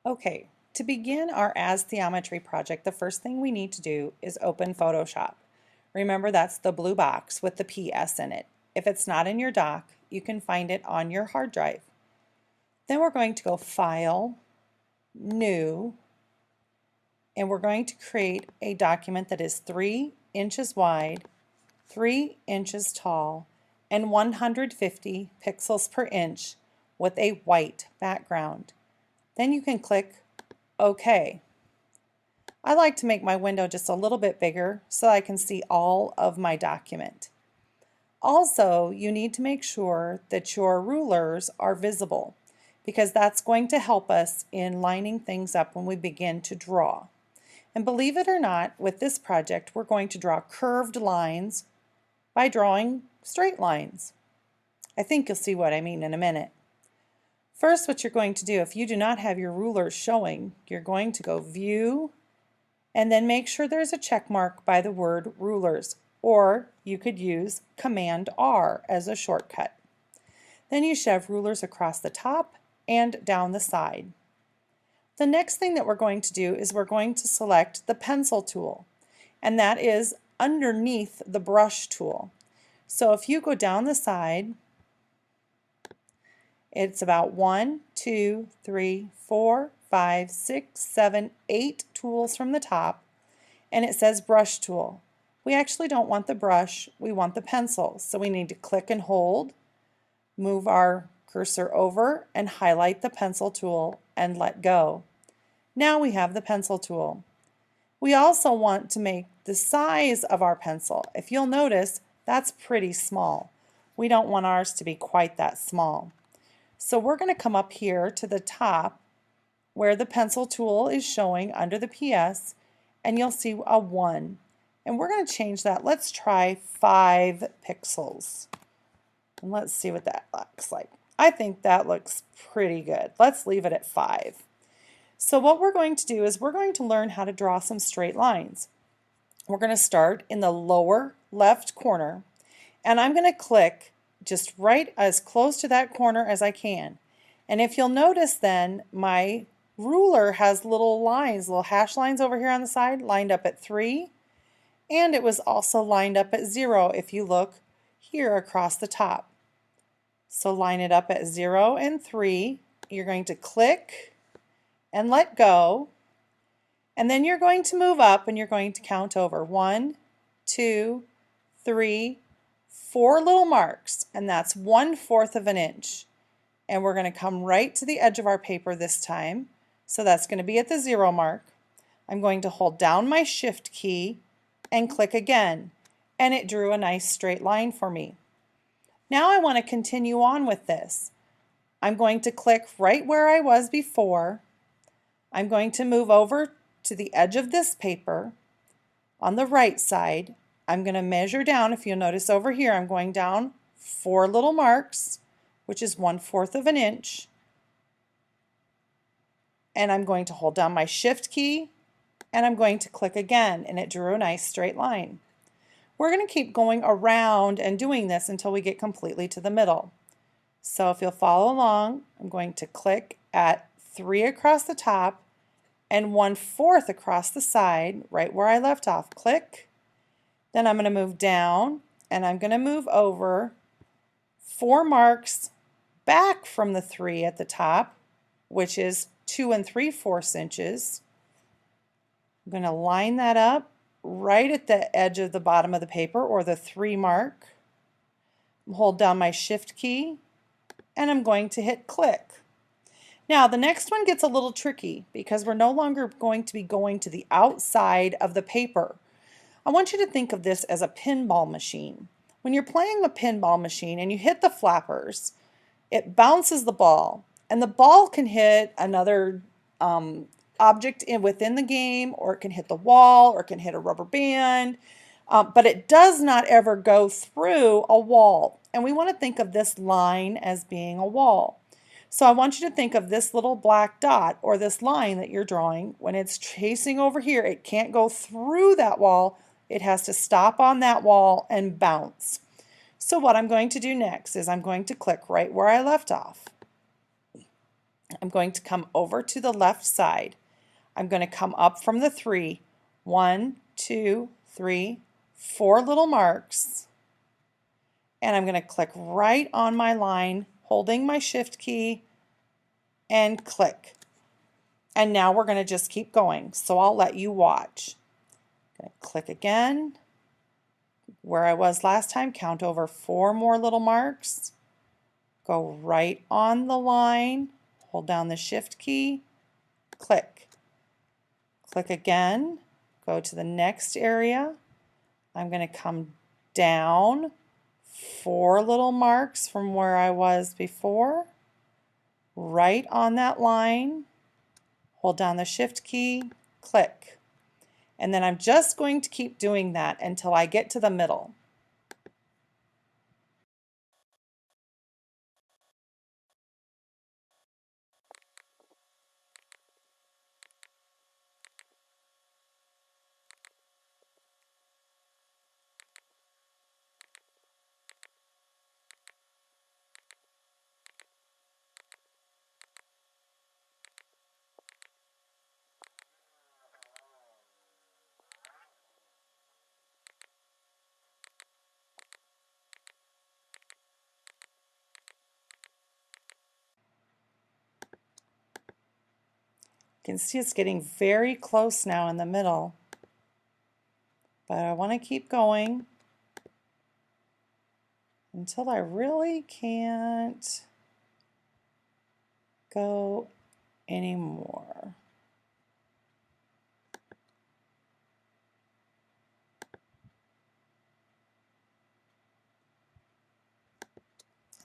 Okay, to begin our Aestheometry project, the first thing we need to do is open Photoshop. Remember, that's the blue box with the PS in it. If it's not in your dock, you can find it on your hard drive. Then we're going to go File, New, and we're going to create a document that is 3 inches wide, 3 inches tall, and 150 pixels per inch with a white background. Then you can click OK. I like to make my window just a little bit bigger so I can see all of my document. Also, you need to make sure that your rulers are visible because that's going to help us in lining things up when we begin to draw. And believe it or not, with this project, we're going to draw curved lines by drawing straight lines. I think you'll see what I mean in a minute. First, what you're going to do, if you do not have your rulers showing, you're going to go View, and then make sure there's a check mark by the word rulers, or you could use Command R as a shortcut. Then you shove rulers across the top and down the side. The next thing that we're going to do is we're going to select the pencil tool, and that is underneath the brush tool. So if you go down the side, it's about 1, 2, 3, 4, 5, 6, 7, 8 tools from the top, and it says brush tool. We actually don't want the brush, we want the pencil. So we need to click and hold, move our cursor over, and highlight the pencil tool and let go. Now we have the pencil tool. We also want to make the size of our pencil. If you'll notice, that's pretty small. We don't want ours to be quite that small. So we're going to come up here to the top where the pencil tool is showing under the PS, and you'll see a 1. And we're going to change that. Let's try 5 pixels. And let's see what that looks like. I think that looks pretty good. Let's leave it at 5. So what we're going to do is we're going to learn how to draw some straight lines. We're going to start in the lower left corner, and I'm going to click just right as close to that corner as I can. And if you'll notice then, my ruler has little lines, little hash lines over here on the side, lined up at 3, and it was also lined up at 0 if you look here across the top. So line it up at 0 and 3. You're going to click and let go, and then you're going to move up and you're going to count over 1, 2, 3, 4 little marks, and that's 1/4 of an inch. And we're going to come right to the edge of our paper this time. So that's going to be at the 0 mark. I'm going to hold down my Shift key and click again, and it drew a nice straight line for me. Now I want to continue on with this. I'm going to click right where I was before. I'm going to move over to the edge of this paper on the right side. I'm going to measure down. If you'll notice over here, I'm going down 4 little marks, which is 1/4 of an inch. And I'm going to hold down my Shift key, and I'm going to click again, and it drew a nice straight line. We're going to keep going around and doing this until we get completely to the middle. So if you'll follow along, I'm going to click at 3 across the top and 1/4 across the side, right where I left off. Click. Then I'm going to move down, and I'm going to move over 4 marks back from the 3 at the top, which is 2 3/4 inches. I'm going to line that up right at the edge of the bottom of the paper, or the 3 mark. Hold down my Shift key, and I'm going to hit click. Now the next one gets a little tricky because we're no longer going to be going to the outside of the paper. I want you to think of this as a pinball machine. When you're playing a pinball machine and you hit the flappers, it bounces the ball, and the ball can hit another object within the game, or it can hit the wall, or it can hit a rubber band, but it does not ever go through a wall. And we want to think of this line as being a wall. So I want you to think of this little black dot, or this line that you're drawing. When it's chasing over here, it can't go through that wall. It has to stop on that wall and bounce. So what I'm going to do next is I'm going to click right where I left off. I'm going to come over to the left side. I'm going to come up from the 3. 1, 2, 3, 4 little marks. And I'm going to click right on my line, holding my shift key, and click. And now we're going to just keep going. So I'll let you watch. I'm going to click again. Where I was last time, count over 4 more little marks. Go right on the line, hold down the shift key, click. Click again, go to the next area. I'm going to come down 4 little marks from where I was before, right on that line, hold down the shift key, click. And then I'm just going to keep doing that until I get to the middle. You can see it's getting very close now in the middle, but I want to keep going until I really can't go anymore.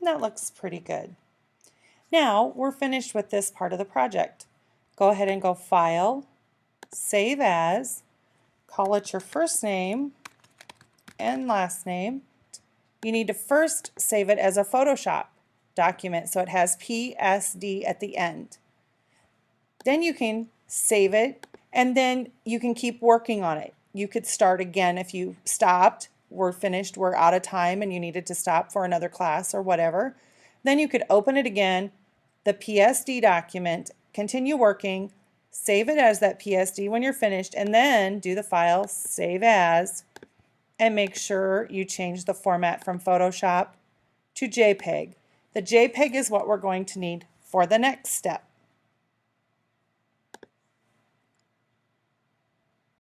And that looks pretty good. Now we're finished with this part of the project. Go ahead and go File, Save As, call it your first name and last name. You need to first save it as a Photoshop document so it has PSD at the end. Then you can save it and then you can keep working on it. You could start again if you stopped, we're finished, we're out of time and you needed to stop for another class or whatever. Then you could open it again, the PSD document, continue working, save it as that PSD when you're finished, and then do the file, save as, and make sure you change the format from Photoshop to JPEG. The JPEG is what we're going to need for the next step.